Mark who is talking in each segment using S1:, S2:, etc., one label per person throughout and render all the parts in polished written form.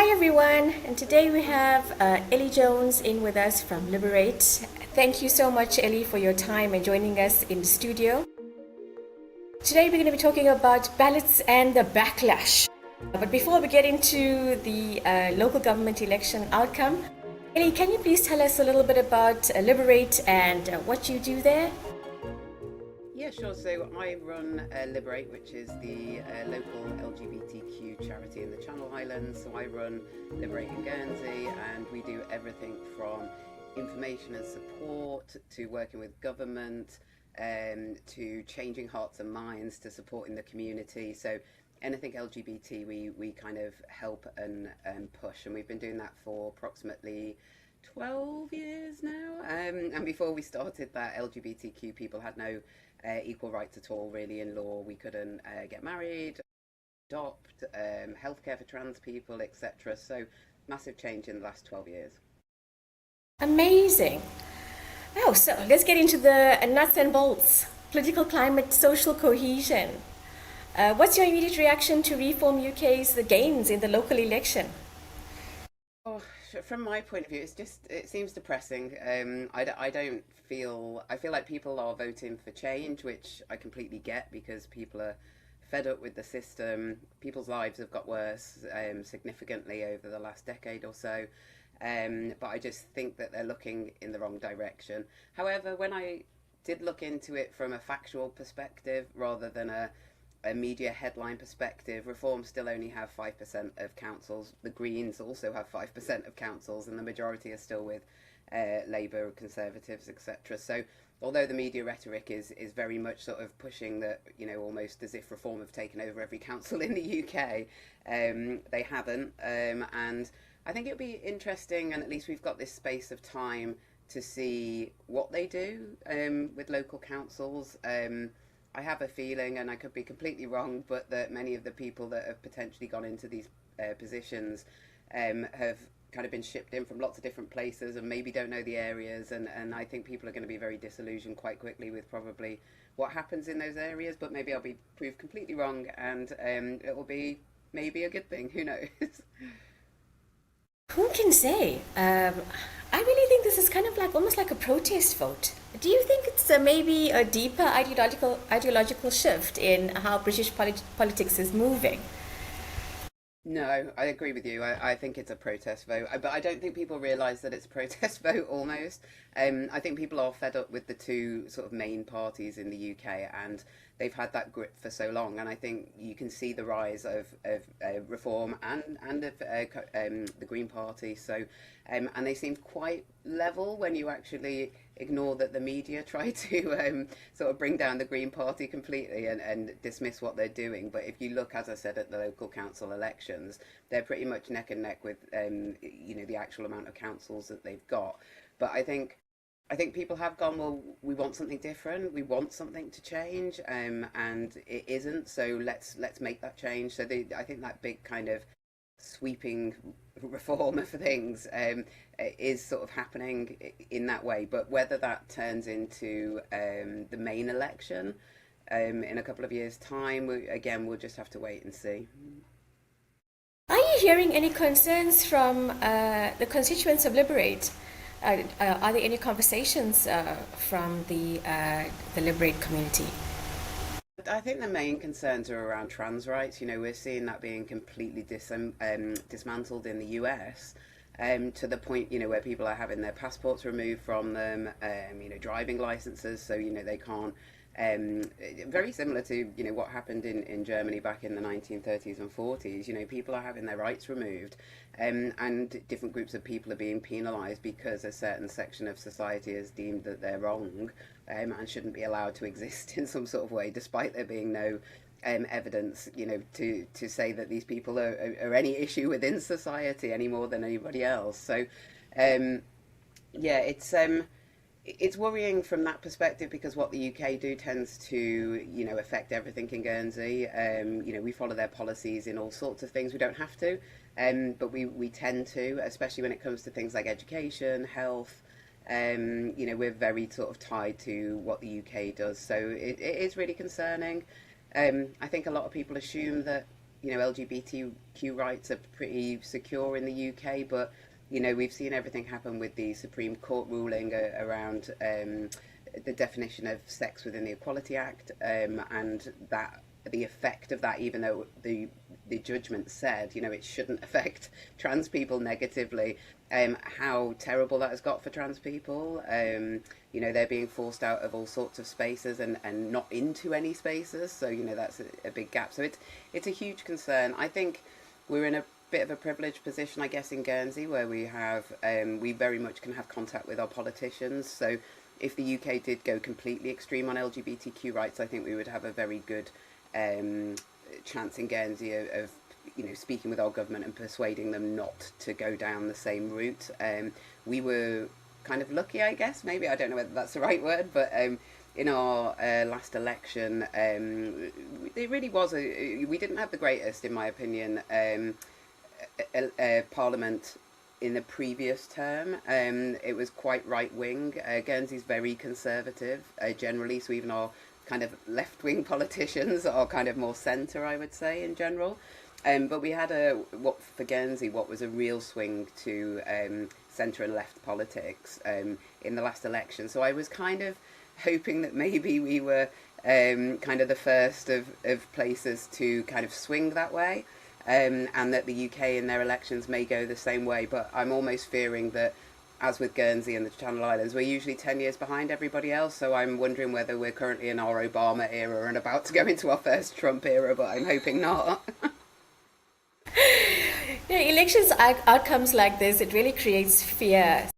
S1: Hi everyone, and today we have Ellie Jones in with us from Liberate. Thank you so much, Ellie, for your time and joining us in the studio. Today we're going to be talking about ballots and the backlash. But before we get into the local government election outcome, Ellie, can you please tell us a little bit about Liberate and what you do there?
S2: Yeah, sure. So I run Liberate, which is the local LGBTQ charity in the Channel Islands. So I run Liberate in Guernsey, and we do everything from information and support to working with government, to changing hearts and minds to supporting the community. So anything LGBT, we kind of help and push, and we've been doing that for approximately 12 years now. And before we started that, LGBTQ people had no equal rights at all, really, in law. We couldn't get married, adopt, healthcare for trans people, etc. So massive change in the last 12 years.
S1: Amazing. Oh, so let's get into the nuts and bolts. Political climate, social cohesion. What's your immediate reaction to Reform UK's the gains in the local election?
S2: Oh, from my point of view, it seems depressing. I don't feel, I feel like people are voting for change, which I completely get because people are fed up with the system. People's lives have got worse significantly over the last decade or so. But I just think that they're looking in the wrong direction. However, when I did look into it from a factual perspective rather than a media headline perspective, Reform still only have 5% of councils. The Greens also have 5% of councils, and the majority are still with Labour, Conservatives, etc. So although the media rhetoric is very much sort of pushing that, you know, almost as if Reform have taken over every council in the UK, they haven't. And I think it'll be interesting, and at least we've got this space of time to see what they do with local councils. I have a feeling, and I could be completely wrong, but that many of the people that have potentially gone into these positions have kind of been shipped in from lots of different places and maybe don't know the areas. And I think people are going to be very disillusioned quite quickly with probably what happens in those areas. But maybe I'll be proved completely wrong, and it will be maybe a good thing. Who knows?
S1: Who can say? I really think this is kind of like almost like a protest vote. Do you think it's maybe a deeper ideological shift in how British politics is moving?
S2: No, I agree with you. I think it's a protest vote, but I don't think people realise that it's a protest vote almost. I think people are fed up with the two sort of main parties in the UK, and they've had that grip for so long. And I think you can see the rise of Reform and of the Green Party. So, and they seemed quite level when you actually ignore that the media try to sort of bring down the Green Party completely and dismiss what they're doing. But if you look, as I said, at the local council elections, they're pretty much neck and neck with you know, the actual amount of councils that they've got. But I think people have gone, well, we want something different, we want something to change, and it isn't. So let's make that change. So I think that big kind of sweeping reform of things is sort of happening in that way. But whether that turns into the main election in a couple of years' time, we'll just have to wait and see.
S1: Are you hearing any concerns from the constituents of Liberate? Are there any conversations from the Liberate community?
S2: I think the main concerns are around trans rights. You know, we're seeing that being completely dismantled in the US, to the point, you know, where people are having their passports removed from them, you know, driving licenses, so, you know, they can't. Very similar to, you know, what happened in Germany back in the 1930s and 40s. You know, people are having their rights removed, and different groups of people are being penalised because a certain section of society has deemed that they're wrong, and shouldn't be allowed to exist in some sort of way, despite there being no evidence, you know, to say that these people are any issue within society any more than anybody else. So, yeah, it's worrying from that perspective, because what the UK do tends to, you know, affect everything in Guernsey. You know, we follow their policies in all sorts of things. We don't have to, but we tend to, especially when it comes to things like education, health. You know, we're very sort of tied to what the UK does. So it is really concerning. I think a lot of people assume that LGBTQ rights are pretty secure in the UK, but we've seen everything happen with the Supreme Court ruling around the definition of sex within the Equality Act, and that the effect of that, even though the judgment said it shouldn't affect trans people negatively, how terrible that has got for trans people. They're being forced out of all sorts of spaces and not into any spaces. So that's a big gap. So it's a huge concern. I think we're in a bit of a privileged position, I guess, in Guernsey, where we very much can have contact with our politicians. So if the UK did go completely extreme on LGBTQ rights, I think we would have a very good chance in Guernsey of speaking with our government and persuading them not to go down the same route. We were kind of lucky, I guess, maybe, I don't know whether that's the right word, but in our last election, it really was we didn't have the greatest, in my opinion, parliament in the previous term. It was quite right-wing. Guernsey's very conservative generally, so even our kind of left-wing politicians are kind of more centre, I would say, in general. But we had for Guernsey, what was a real swing to centre and left politics in the last election. So I was kind of hoping that maybe we were kind of the first of places to kind of swing that way, and that the UK in their elections may go the same way. But I'm almost fearing that, as with Guernsey and the Channel Islands, we're usually 10 years behind everybody else. So I'm wondering whether we're currently in our Obama era and about to go into our first Trump era, but I'm hoping not.
S1: Elections outcomes like this, it really creates fear,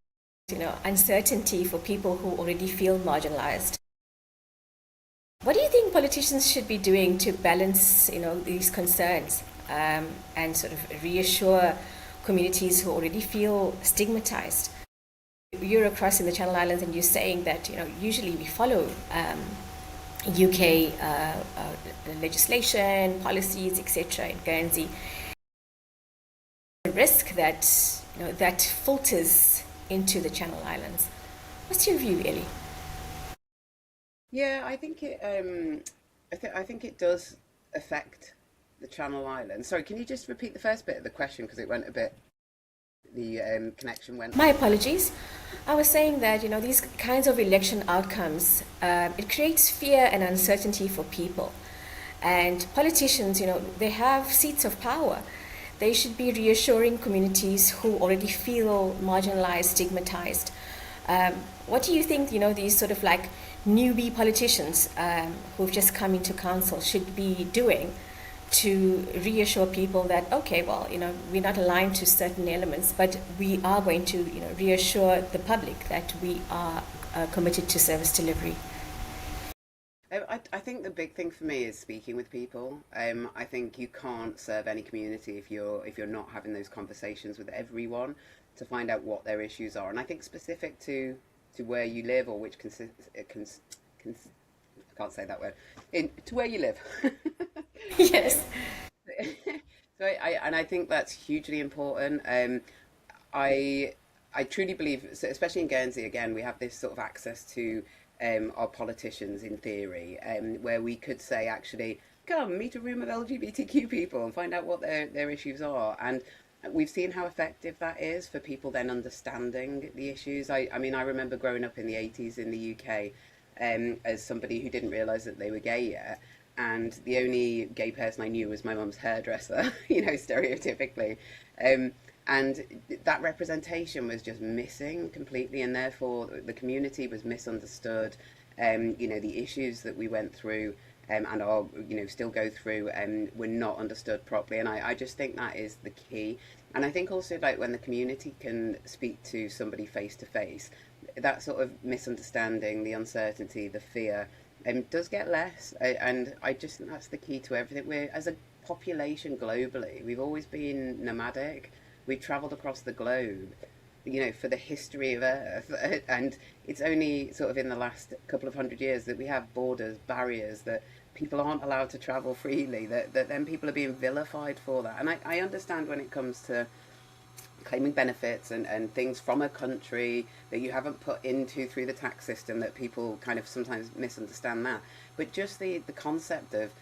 S1: uncertainty for people who already feel marginalized. What do you think politicians should be doing to balance, these concerns and sort of reassure communities who already feel stigmatized? You're across in the Channel Islands and you're saying that, usually we follow UK legislation, policies, etc. in Guernsey. The risk that that filters into the Channel Islands. What's your view, Ellie?
S2: Yeah, I think it. I think it does affect the Channel Islands. Sorry, can you just repeat the first bit of the question, because it went a bit. The connection went.
S1: My apologies. I was saying that these kinds of election outcomes, it creates fear and uncertainty for people, and politicians, they have seats of power. They should be reassuring communities who already feel marginalized, stigmatized. What do you think, these sort of like newbie politicians who've just come into council should be doing to reassure people that, okay, well, we're not aligned to certain elements, but we are going to, reassure the public that we are committed to service delivery?
S2: I think the big thing for me is speaking with people. I think you can't serve any community if you're not having those conversations with everyone to find out what their issues are. And I think specific to where you live, or which I can't say that word, to where you live.
S1: Yes.
S2: So I think that's hugely important. I truly believe, especially in Guernsey, again, we have this sort of access to our politicians, in theory, where we could say, actually, come meet a room of LGBTQ people and find out what their issues are. And we've seen how effective that is for people then understanding the issues. I mean, I remember growing up in the 80s in the UK as somebody who didn't realise that they were gay yet. And the only gay person I knew was my mum's hairdresser, stereotypically. And that representation was just missing completely, and therefore the community was misunderstood. The issues that we went through and are, still go through were not understood properly. And I just think that is the key. And I think also, like, when the community can speak to somebody face to face, that sort of misunderstanding, the uncertainty, the fear, does get less. And I just think that's the key to everything. We're, as a population globally, we've always been nomadic. We've travelled across the globe, for the history of Earth, and it's only sort of in the last couple of hundred years that we have borders, barriers, that people aren't allowed to travel freely, that then people are being vilified for that. And I understand when it comes to claiming benefits and things from a country that you haven't put into through the tax system, that people kind of sometimes misunderstand that. But just the concept of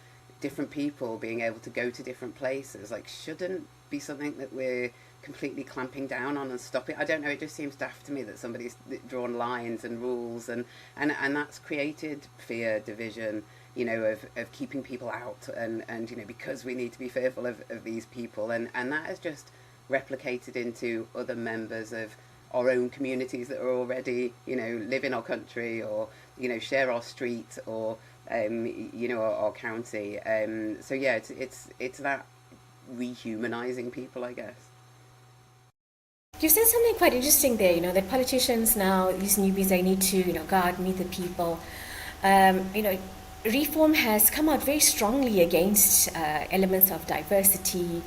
S2: different people being able to go to different places, like, shouldn't be something that we're completely clamping down on and stopping. I don't know, it just seems daft to me that somebody's drawn lines and rules, and that's created fear, division, you know, of keeping people out, and you know, because we need to be fearful of these people, and that has just replicated into other members of our own communities that are already, you know, live in our country, or, you know, share our street, or you know, our county. So yeah, it's that rehumanizing people, I guess.
S1: You said something quite interesting there, you know, that politicians now, these newbies, they need to, you know, go out, meet the people. You know, Reform has come out very strongly against elements of diversity,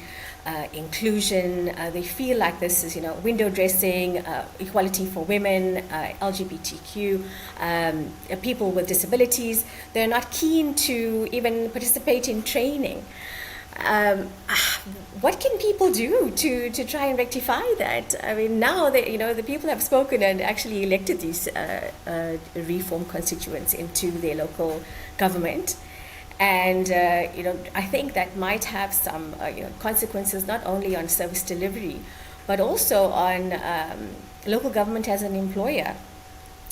S1: inclusion. They feel like this is, you know, window dressing, equality for women, LGBTQ, people with disabilities. They're not keen to even participate in training. Um, what can people do to try and rectify that? I mean, now that, you know, the people have spoken and actually elected these reform constituents into their local government, and you know, I think that might have some you know, consequences not only on service delivery, but also on local government as an employer.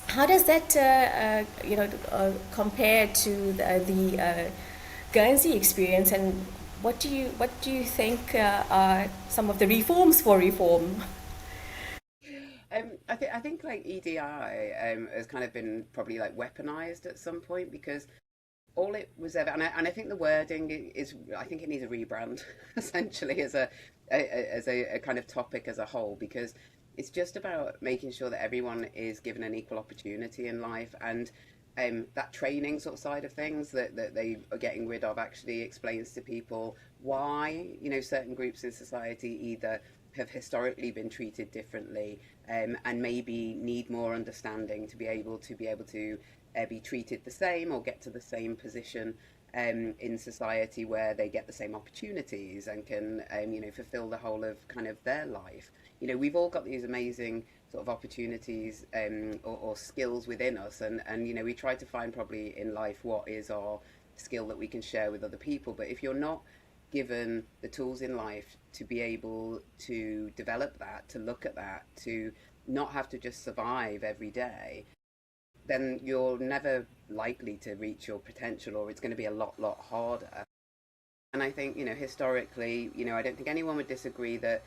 S1: How does that you know, compare to the Guernsey experience, and what do you think are some of the reforms for reform?
S2: I think like EDI has kind of been probably like weaponized at some point, because all it was ever, and I think the wording is, I think it needs a rebrand essentially, as a kind of topic as a whole, because it's just about making sure that everyone is given an equal opportunity in life, and that training sort of side of things that they are getting rid of actually explains to people why, you know, certain groups in society either have historically been treated differently, and maybe need more understanding to be able to be treated the same or get to the same position in society, where they get the same opportunities and can you know, fulfill the whole of kind of their life. You know, we've all got these amazing sort of opportunities, or skills within us, and you know, we try to find probably in life what is our skill that we can share with other people. But if you're not given the tools in life to be able to develop that, to look at that, to not have to just survive every day, then you're never likely to reach your potential, or it's going to be a lot harder. And I think, you know, historically, you know, I don't think anyone would disagree that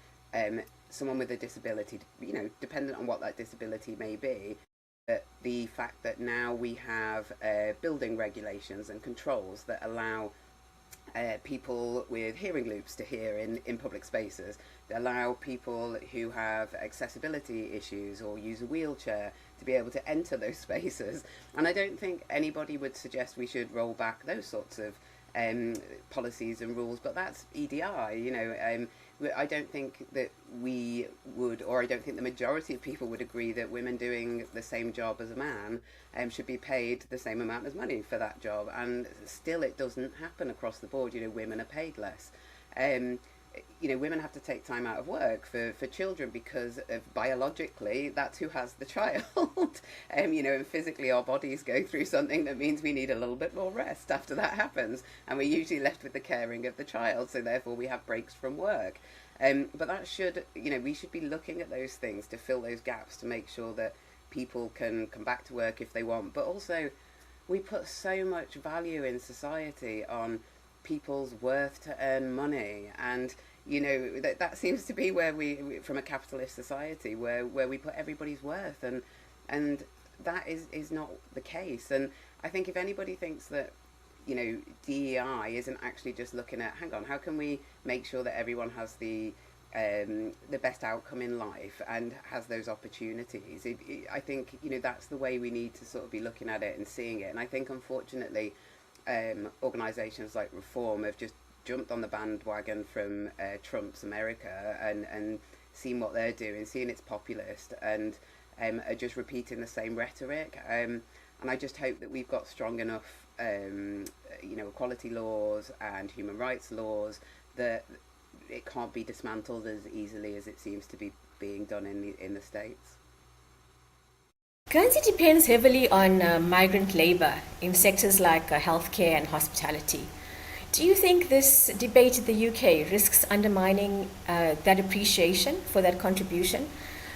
S2: someone with a disability, you know, dependent on what that disability may be, that the fact that now we have building regulations and controls that allow people with hearing loops to hear in public spaces, that allow people who have accessibility issues or use a wheelchair to be able to enter those spaces. And I don't think anybody would suggest we should roll back those sorts of policies and rules, but that's EDI, you know. I don't think that we would, or I don't think the majority of people would agree that women doing the same job as a man should be paid the same amount of money for that job. And still, it doesn't happen across the board. You know, women are paid less. You know, women have to take time out of work for children, because of biologically, that's who has the child. You know, and physically our bodies go through something that means we need a little bit more rest after that happens, and we're usually left with the caring of the child, so therefore we have breaks from work. But that should, you know, we should be looking at those things to fill those gaps, to make sure that people can come back to work if they want. But also, we put so much value in society on people's worth to earn money, and you know, that seems to be where we, from a capitalist society, where we put everybody's worth, and that is not the case. And I think if anybody thinks that, you know, DEI isn't actually just looking at, hang on, how can we make sure that everyone has the best outcome in life and has those opportunities, I think, you know, that's the way we need to sort of be looking at it and seeing it. And I think, unfortunately, organisations like Reform have just jumped on the bandwagon from Trump's America, and seen what they're doing, seeing it's populist, and are just repeating the same rhetoric. And I just hope that we've got strong enough, you know, equality laws and human rights laws that it can't be dismantled as easily as it seems to be being done in the States.
S1: Guernsey depends heavily on migrant labor in sectors like healthcare and hospitality. Do you think this debate in the UK risks undermining that appreciation for that contribution?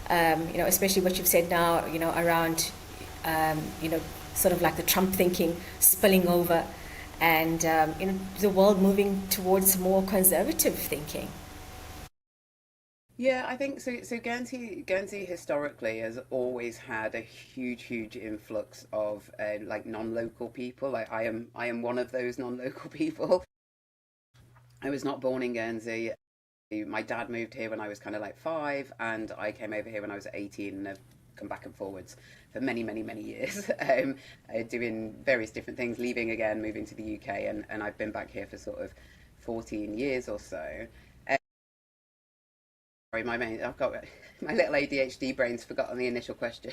S1: Especially what you've said now, around, you know, sort of like the Trump thinking spilling over, and the world moving towards more conservative thinking.
S2: Yeah, I think so. So Guernsey historically has always had a huge influx of like non-local people. Like I am one of those non-local people. I was not born in Guernsey. My dad moved here when I was kind of like 5, and I came over here when I was 18, and I've come back and forwards for many years, doing various different things, leaving again, moving to the UK, and I've been back here for sort of 14 years or so. Sorry, I've got my little ADHD brain's forgotten the initial question.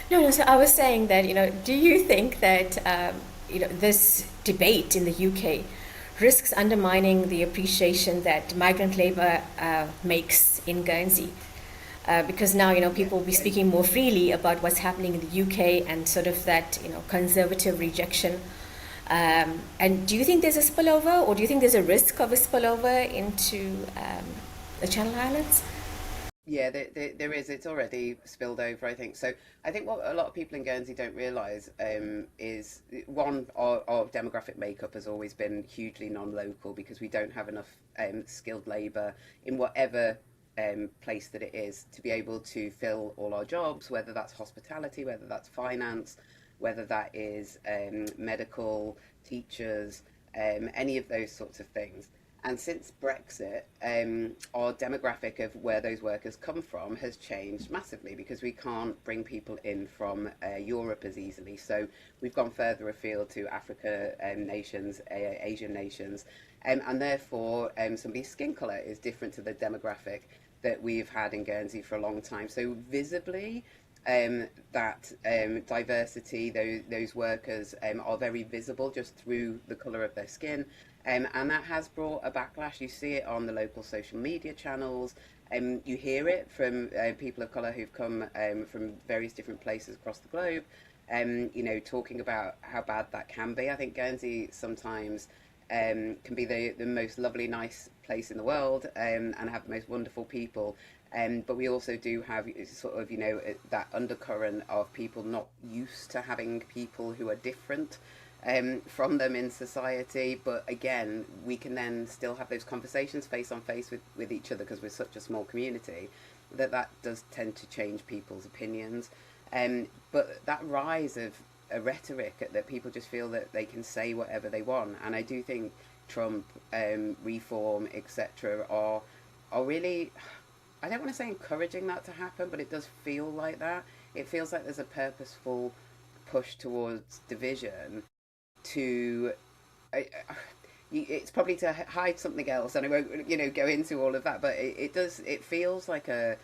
S1: No, no. So I was saying that, do you think that this debate in the UK risks undermining the appreciation that migrant labour makes in Guernsey? Because now,
S2: Yeah,
S1: people will be speaking more freely about what's happening in the UK and sort of that, conservative rejection. And do you think there's a spillover, or do you think there's a risk of a spillover into the Channel Islands?
S2: yeah, there is. It's already spilled over, I think. So I think what a lot of people in Guernsey don't realise is one, our demographic makeup has always been hugely non-local because we don't have enough skilled labour in whatever place that it is to be able to fill all our jobs, whether that's hospitality, whether that's finance, whether that is medical, teachers, any of those sorts of things. And since Brexit, our demographic of where those workers come from has changed massively because we can't bring people in from Europe as easily. So we've gone further afield to Africa nations, Asian nations, and therefore somebody's skin colour is different to the demographic that we've had in Guernsey for a long time. So visibly, that diversity, those workers are very visible just through the colour of their skin. And that has brought a backlash. You see it on the local social media channels. You hear it from people of colour who've come from various different places across the globe, talking about how bad that can be. I think Guernsey sometimes can be the most lovely, nice place in the world, and have the most wonderful people. But we also do have sort of, that undercurrent of people not used to having people who are different from them in society. But again, we can then still have those conversations face on face with each other because we're such a small community that does tend to change people's opinions. But that rise of a rhetoric that people just feel that they can say whatever they want, and I do think Trump, reform, etc., are really, I don't want to say encouraging that to happen, but it does feel like that. It feels like there's a purposeful push towards division to. It's probably to hide something else, and I won't, go into all of that. But it does. It feels like a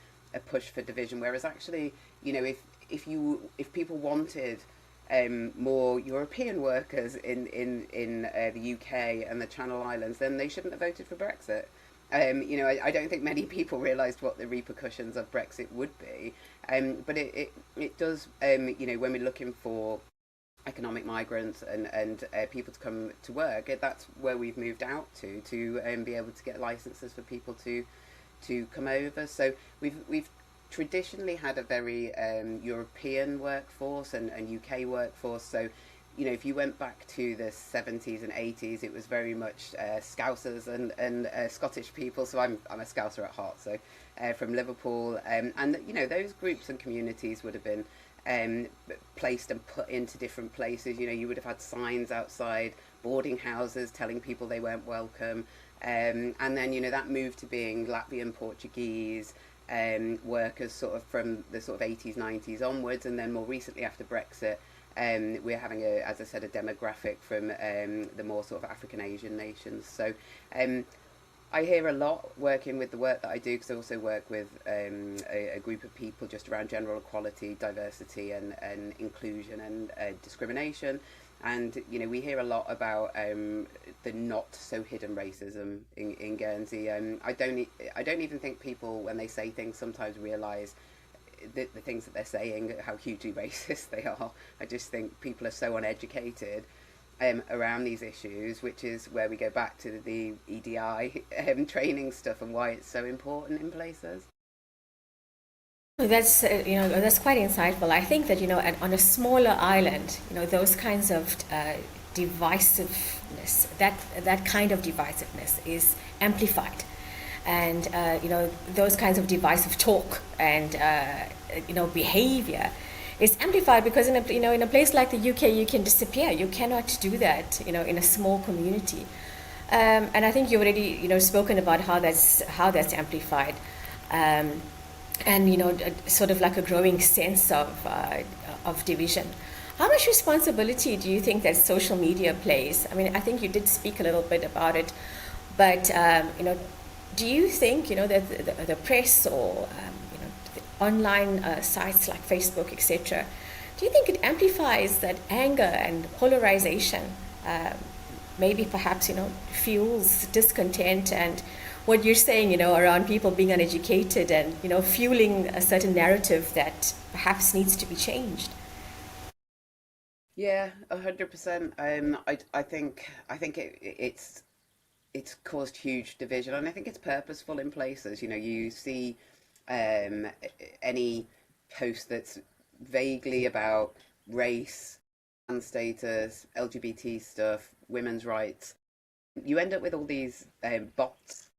S2: push for division, whereas actually, if people wanted more European workers in the UK and the Channel Islands, then they shouldn't have voted for Brexit. I don't think many people realised what the repercussions of Brexit would be, but it does. When we're looking for economic migrants and people to come to work, that's where we've moved out to be able to get licenses for people to come over. So we've traditionally had a very European workforce and UK workforce. So, if you went back to the 70s and 80s, it was very much Scousers and Scottish people. So I'm a Scouser at heart. So from Liverpool, and those groups and communities would have been placed and put into different places. You would have had signs outside boarding houses telling people they weren't welcome. And then, that moved to being Latvian, Portuguese, workers sort of from the sort of 80s, 90s onwards. And then more recently after Brexit, we're having, as I said, a demographic from the more sort of African Asian nations. So I hear a lot working with the work that I do, because I also work with a group of people just around general equality, diversity and inclusion and discrimination. And we hear a lot about the not so hidden racism in Guernsey. I don't even think people, when they say things, sometimes realise the things that they're saying, how hugely racist they are. I just think people are so uneducated around these issues, which is where we go back to the EDI training stuff and why it's so important in places.
S1: That's that's quite insightful. I think that on a smaller island, those kinds of divisiveness, that kind of divisiveness is amplified, and those kinds of divisive talk and behavior is amplified because in a place like the UK you can disappear. You cannot do that in a small community, and I think you already spoken about how that's amplified. And sort of like a growing sense of division. How much responsibility do you think that social media plays? I mean, I think you did speak a little bit about it, but do you think that the press or the online sites like Facebook, etc., do you think it amplifies that anger and polarization? Maybe perhaps fuels discontent and what you're saying, around people being uneducated and, fueling a certain narrative that perhaps needs to be changed.
S2: Yeah, 100%. I think it's caused huge division, and I think it's purposeful in places. You see any post that's vaguely about race and status, LGBT stuff, women's rights. You end up with all these bots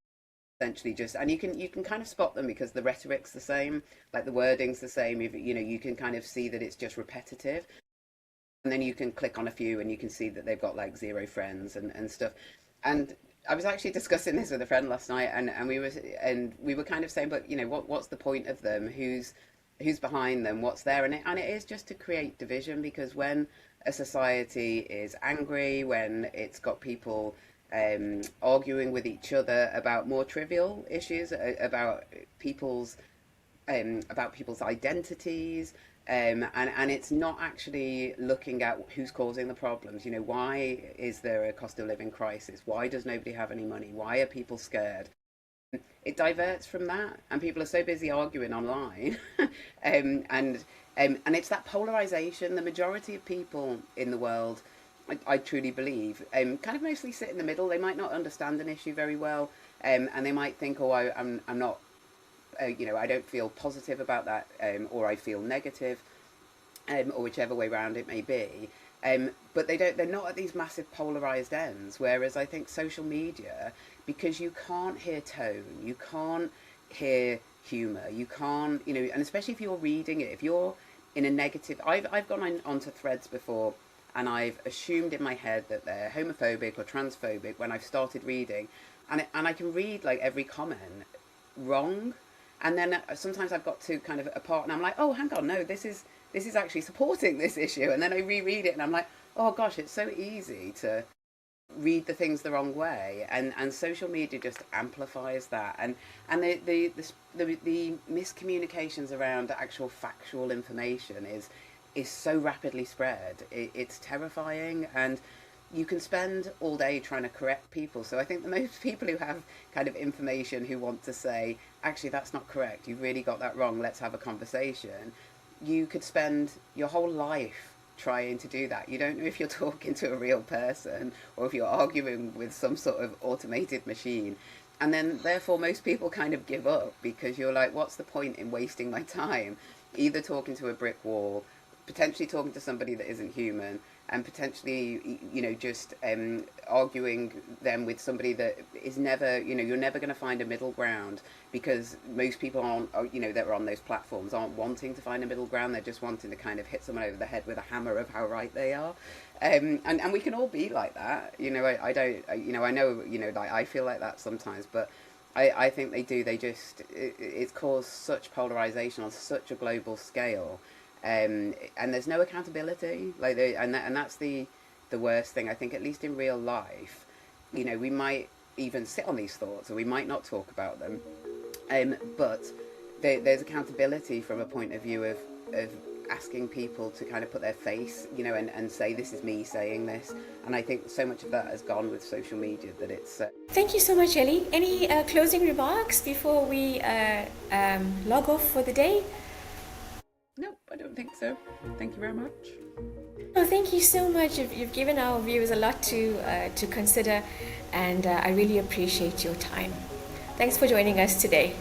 S2: essentially just, and you can kind of spot them because the rhetoric's the same, like the wording's the same. You can kind of see that it's just repetitive, and then you can click on a few and you can see that they've got like 0 friends and stuff. And I was actually discussing this with a friend last night, and we were kind of saying, but what's the point of them? Who's behind them? What's there? And it is just to create division, because when a society is angry, when it's got people arguing with each other about more trivial issues, about people's identities, and it's not actually looking at who's causing the problems. Why is there a cost of living crisis? Why does nobody have any money? Why are people scared? It diverts from that, and people are so busy arguing online, and it's that polarization. The majority of people in the world, I truly believe, kind of mostly sit in the middle. They might not understand an issue very well, and they might think, oh, I'm not, I don't feel positive about that, or I feel negative, or whichever way round it may be. But they're not at these massive polarized ends. Whereas I think social media, because you can't hear tone, you can't hear humor, you can't, and especially if you're reading it, if you're in a negative, I've gone onto threads before, and I've assumed in my head that they're homophobic or transphobic when I've started reading, and I can read like every comment wrong, and then sometimes I've got to kind of apart, and I'm like, oh, hang on, no, this is actually supporting this issue, and then I reread it, and I'm like, oh gosh, it's so easy to read the things the wrong way, and social media just amplifies that, and the miscommunications around actual factual information is so rapidly spread. It's terrifying, and you can spend all day trying to correct people. So I think the most people who have kind of information, who want to say, actually, that's not correct, you've really got that wrong, let's have a conversation, you could spend your whole life trying to do that. You don't know if you're talking to a real person or if you're arguing with some sort of automated machine. And then therefore most people kind of give up, because you're like, what's the point in wasting my time either talking to a brick wall, potentially talking to somebody that isn't human, and potentially, just arguing them with somebody that is never, you're never going to find a middle ground, because most people that are on those platforms aren't wanting to find a middle ground. They're just wanting to kind of hit someone over the head with a hammer of how right they are. And we can all be like that. I don't, I know, like I feel like that sometimes, but I think it's caused such polarization on such a global scale. And there's no accountability, and that's the worst thing. I think, at least in real life, we might even sit on these thoughts, or we might not talk about them, but there's accountability from a point of view of asking people to kind of put their face, and say, this is me saying this. And I think so much of that has gone with social media that it's...
S1: Thank you so much, Ellie. Any closing remarks before we log off for the day?
S2: Nope, I don't think so. Thank you very much.
S1: Oh, thank you so much. You've given our viewers a lot to consider, and I really appreciate your time. Thanks for joining us today.